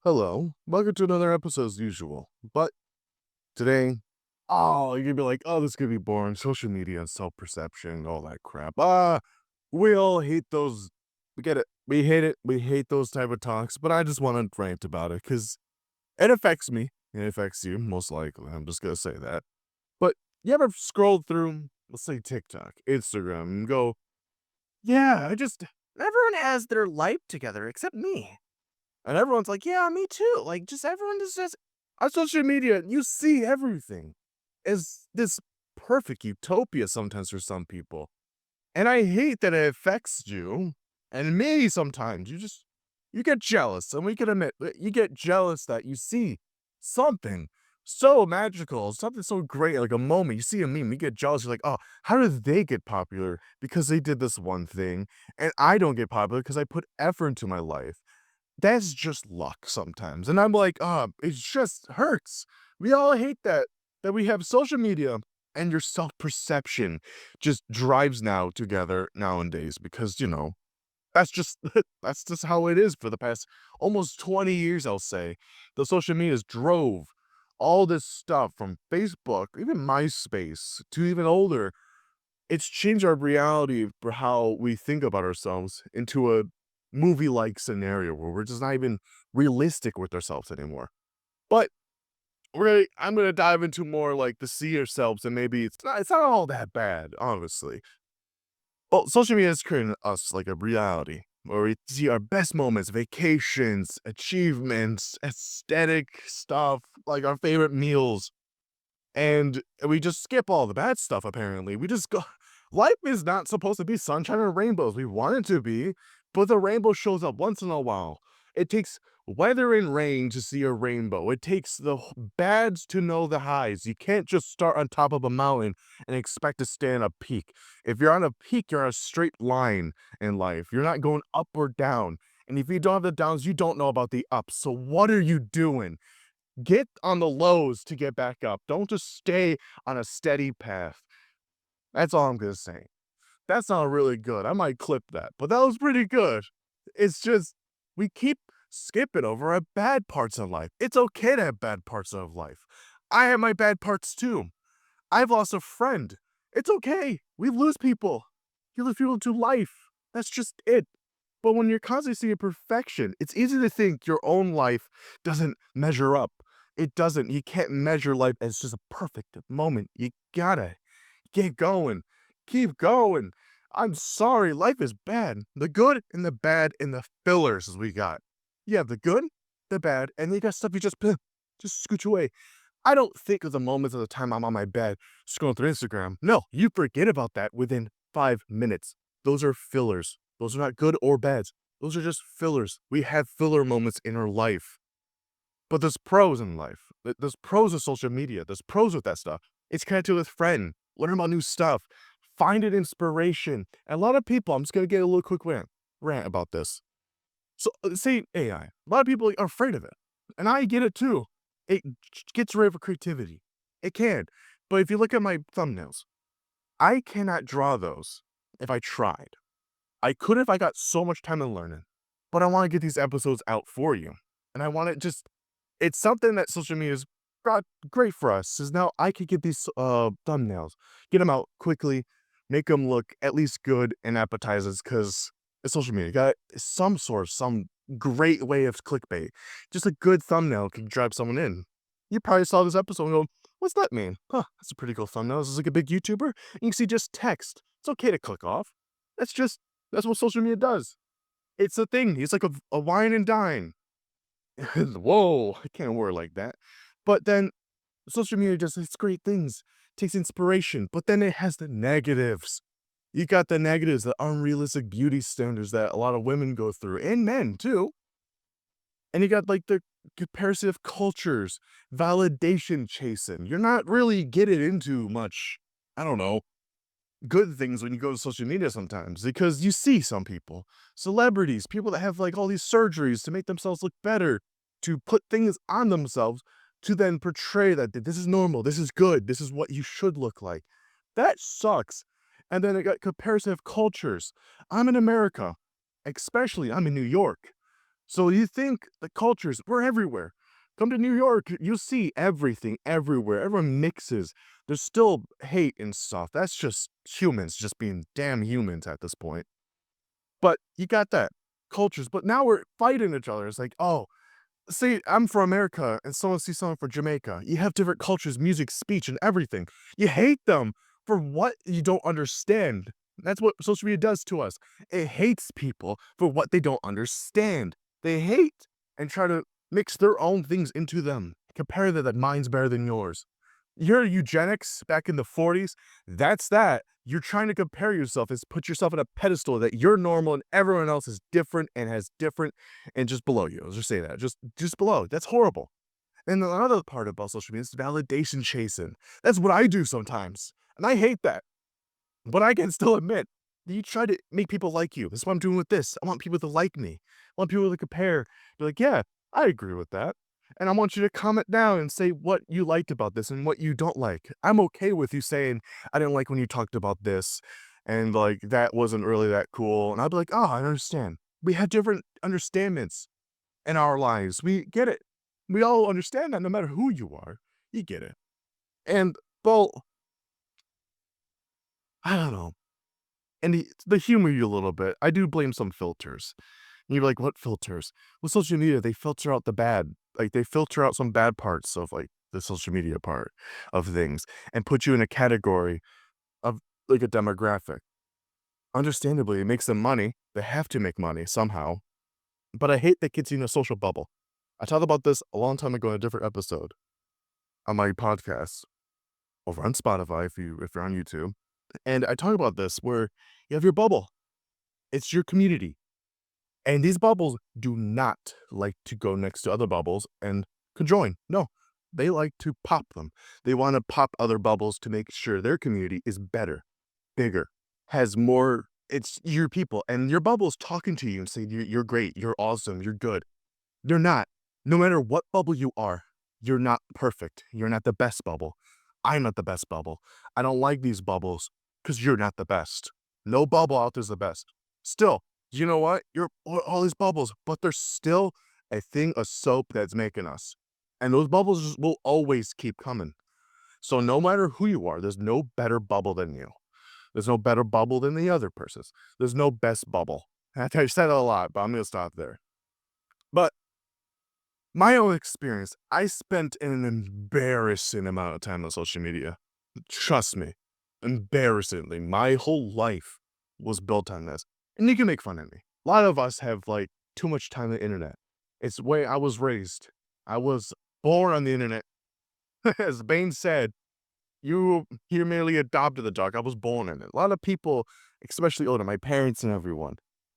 Hello, welcome to another episode as usual. But today, you're gonna be like, oh, this could be boring. Social media and self perception, all that crap. We all hate those. We get it. We hate it. We hate those type of talks. But I just want to rant about it because it affects me. It affects you, most likely. I'm just gonna say that. But you ever scroll through, let's say TikTok, Instagram, and go, yeah, I just, everyone has their life together except me. And everyone's like, "Yeah, me too." Like, just everyone just says on social media, you see everything is this perfect utopia sometimes for some people. And I hate that it affects you and me sometimes. You get jealous, and we can admit that you get jealous that you see something so magical, something so great, like a moment. You see a meme, you get jealous. You're like, "Oh, how did they get popular? Because they did this one thing, and I don't get popular because I put effort into my life." That's just luck sometimes, and I'm like, it just hurts." We all hate that we have social media and your self-perception just drives now together nowadays because, that's just that's just how it is for the past almost 20 years, I'll say. The social medias drove all this stuff from Facebook, even MySpace, to even older. It's changed our reality for how we think about ourselves into a movie-like scenario where we're just not even realistic with ourselves anymore. But I'm gonna dive into more like the see ourselves, and maybe it's not all that bad, honestly. Well, social media has created us like a reality where we see our best moments, vacations, achievements, aesthetic stuff, like our favorite meals, and we just skip all the bad stuff, apparently. We just go life is not supposed to be sunshine and rainbows. We want it to be, but the rainbow shows up once in a while. It takes weather and rain to see a rainbow. It takes the bads to know the highs. You can't just start on top of a mountain and expect to stay on a peak. If you're on a peak, you're on a straight line in life. You're not going up or down. And if you don't have the downs, you don't know about the ups. So what are you doing? Get on the lows to get back up. Don't just stay on a steady path. That's all I'm gonna say. That's not really good. I might clip that, but that was pretty good. It's just we keep skipping over our bad parts of life. It's okay to have bad parts of life. I have my bad parts too. I've lost a friend. It's okay. We lose people. You lose people to life. That's just it. But when you're constantly seeing perfection, it's easy to think your own life doesn't measure up. It doesn't. You can't measure life as just a perfect moment. You gotta get going. Keep going. I'm sorry, life is bad. The good and the bad and the fillers as we got. You have the good, the bad, and you got stuff you just scooch away. I don't think of the moments of the time I'm on my bed scrolling through Instagram. No, you forget about that within 5 minutes. Those are fillers. Those are not good or bad. Those are just fillers. We have filler moments in our life. But there's pros in life. There's pros with social media. There's pros with that stuff. It's connected with friends. Learn about new stuff. Find an inspiration. And a lot of people, I'm just gonna get a little quick rant about this. So say AI. A lot of people are afraid of it. And I get it too. It gets rid of creativity. It can. But if you look at my thumbnails, I cannot draw those if I tried. I could if I got so much time to learn it. But I want to get these episodes out for you. And I want to just it's something that social media has got great for us is now I could get these thumbnails, get them out quickly, make them look at least good and appetizers because it's social media. Got some source, some great way of clickbait. Just a good thumbnail can drive someone in. You probably saw this episode and go, what's that mean? Huh, that's a pretty cool thumbnail. This is like a big YouTuber. You can see just text. It's okay to click off. That's just, that's what social media does. It's a thing. It's like a wine and dine. Whoa, I can't word like that. But then social media just has great things, takes inspiration, but then it has the negatives. You got the negatives, the unrealistic beauty standards that a lot of women go through, and men too. And you got like the comparison of cultures, validation chasing. You're not really getting into much, I don't know, good things when you go to social media sometimes because you see some people, celebrities, people that have like all these surgeries to make themselves look better, to put things on themselves to then portray that this is normal, this is good, this is what you should look like. That sucks. And then I got comparison of cultures. I'm in America, especially I'm in New York. So you think the cultures, we're everywhere. Come to New York, you see everything everywhere. Everyone mixes. There's still hate and stuff. That's just humans just being damn humans at this point. But you got that cultures. But now we're fighting each other. It's like, oh, see, I'm from America and someone sees someone from Jamaica. You have different cultures, music, speech, and everything. You hate them for what you don't understand. That's what social media does to us. It hates people for what they don't understand. They hate and try to mix their own things into them. Compare that mine's better than yours. Your eugenics back in the 40s, that's that. You're trying to compare yourself, is put yourself on a pedestal that you're normal and everyone else is different and has different and just below you. I'll just say that. Just below. That's horrible. And the other part about social media is validation chasing. That's what I do sometimes. And I hate that. But I can still admit that you try to make people like you. That's what I'm doing with this. I want people to like me. I want people to compare. Be like, yeah, I agree with that. And I want you to comment down and say what you liked about this and what you don't like. I'm okay with you saying, I didn't like when you talked about this. And like, that wasn't really that cool. And I'll be like, oh, I understand. We have different understandings in our lives. We get it. We all understand that no matter who you are, you get it. And, well, I don't know. And the humor you a little bit, I do blame some filters. And you're like, "What filters?" With social media, they filter out the bad. Like, they filter out some bad parts of, like, the social media part of things and put you in a category of, like, a demographic. Understandably, it makes them money. They have to make money somehow, but I hate that gets you in a social bubble. I talked about this a long time ago in a different episode on my podcast over on Spotify if you're on YouTube, and I talk about this where you have your bubble. It's your community. And these bubbles do not like to go next to other bubbles and conjoin. No, they like to pop them. They want to pop other bubbles to make sure their community is better, bigger, has more. It's your people, and your bubble's talking to you and saying, you're great, you're awesome, you're good. They're not. No matter what bubble you are, you're not perfect. You're not the best bubble. I'm not the best bubble. I don't like these bubbles because you're not the best. No bubble out there's the best. Still, you know what? You're all these bubbles, but there's still a thing of soap that's making us. And those bubbles will always keep coming. So no matter who you are, there's no better bubble than you. There's no better bubble than the other person's. There's no best bubble. I said it a lot, but I'm going to stop there. But my own experience, I spent an embarrassing amount of time on social media. Trust me, embarrassingly. My whole life was built on this. And you can make fun of me. A lot of us have like too much time on the internet. It's the way I was raised. I was born on the internet. As Bane said, you merely adopted the dog. I was born in it. A lot of people, especially older, my parents and everyone,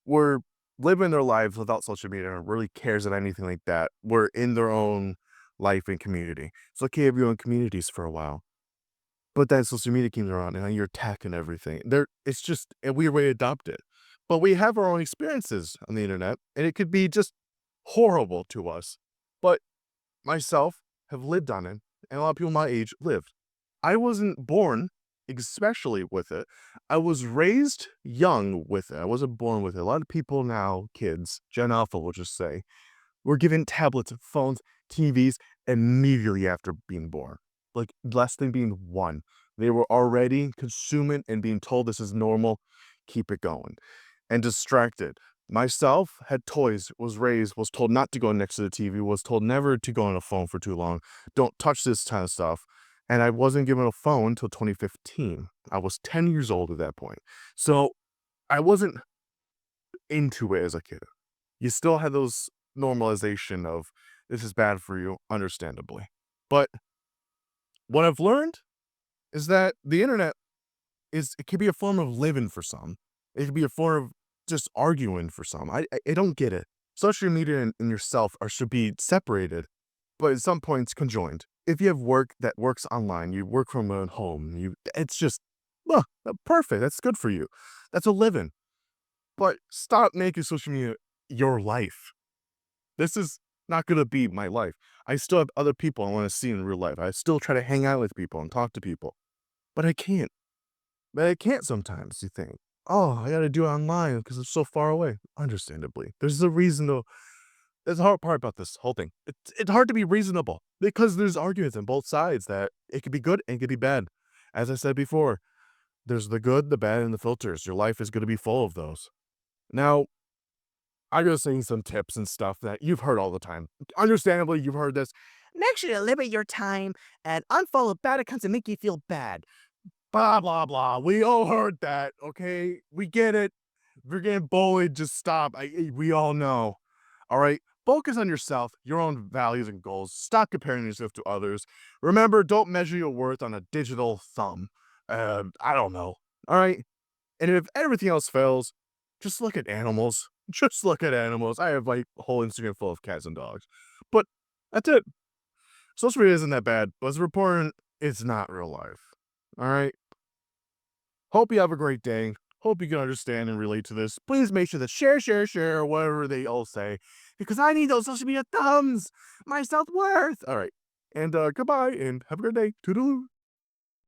were living their lives without social media and really cares about anything like that. Were in their own life and community. It's okay if you're in communities for a while. But then social media came around and now you're attacking everything. It's just a weird way to adopt it. But we have our own experiences on the internet, and it could be just horrible to us. But myself have lived on it, and a lot of people my age lived. I wasn't born especially with it. I was raised young with it. I wasn't born with it. A lot of people now, kids, Gen Alpha will just say, were given tablets, phones, TVs immediately after being born. Like less than being one. They were already consuming and being told this is normal, keep it going. And distracted. Myself had toys, was raised, was told not to go next to the TV, was told never to go on a phone for too long. Don't touch this kind of stuff. And I wasn't given a phone until 2015. I was 10 years old at that point. So I wasn't into it as a kid. You still had those normalization of this is bad for you, understandably. But what I've learned is that the internet it can be a form of living for some. It can be a form of just arguing for some. I don't get it. Social media and yourself should be separated, but at some points conjoined. If you have work that works online, you work from home, it's just perfect. That's good for you. That's a living. But stop making social media your life. This is not gonna be my life. I still have other people I wanna see in real life. I still try to hang out with people and talk to people, but I can't. But I can't sometimes, you think. "Oh, I gotta do it online because it's so far away." Understandably. There's a reason though. That's the hard part about this whole thing. It's hard to be reasonable because there's arguments on both sides that it could be good and it could be bad. As I said before, there's the good, the bad, and the filters. Your life is going to be full of those. Now, I'm going to say some tips and stuff that you've heard all the time. Understandably, you've heard this. Make sure to limit your time and unfollow bad accounts that make you feel bad. Blah, blah, blah. We all heard that, okay? We get it. If you're getting bullied, just stop. We all know. All right? Focus on yourself, your own values and goals. Stop comparing yourself to others. Remember, don't measure your worth on a digital thumb. I don't know. All right? And if everything else fails, just look at animals. Just look at animals. I have like a whole Instagram full of cats and dogs. But that's it. Social media isn't that bad, but it's important. It's not real life. All right? Hope you have a great day. Hope you can understand and relate to this. Please make sure to share, or whatever they all say, because I need those social media thumbs, my self worth. All right. And goodbye and have a great day. Toodaloo.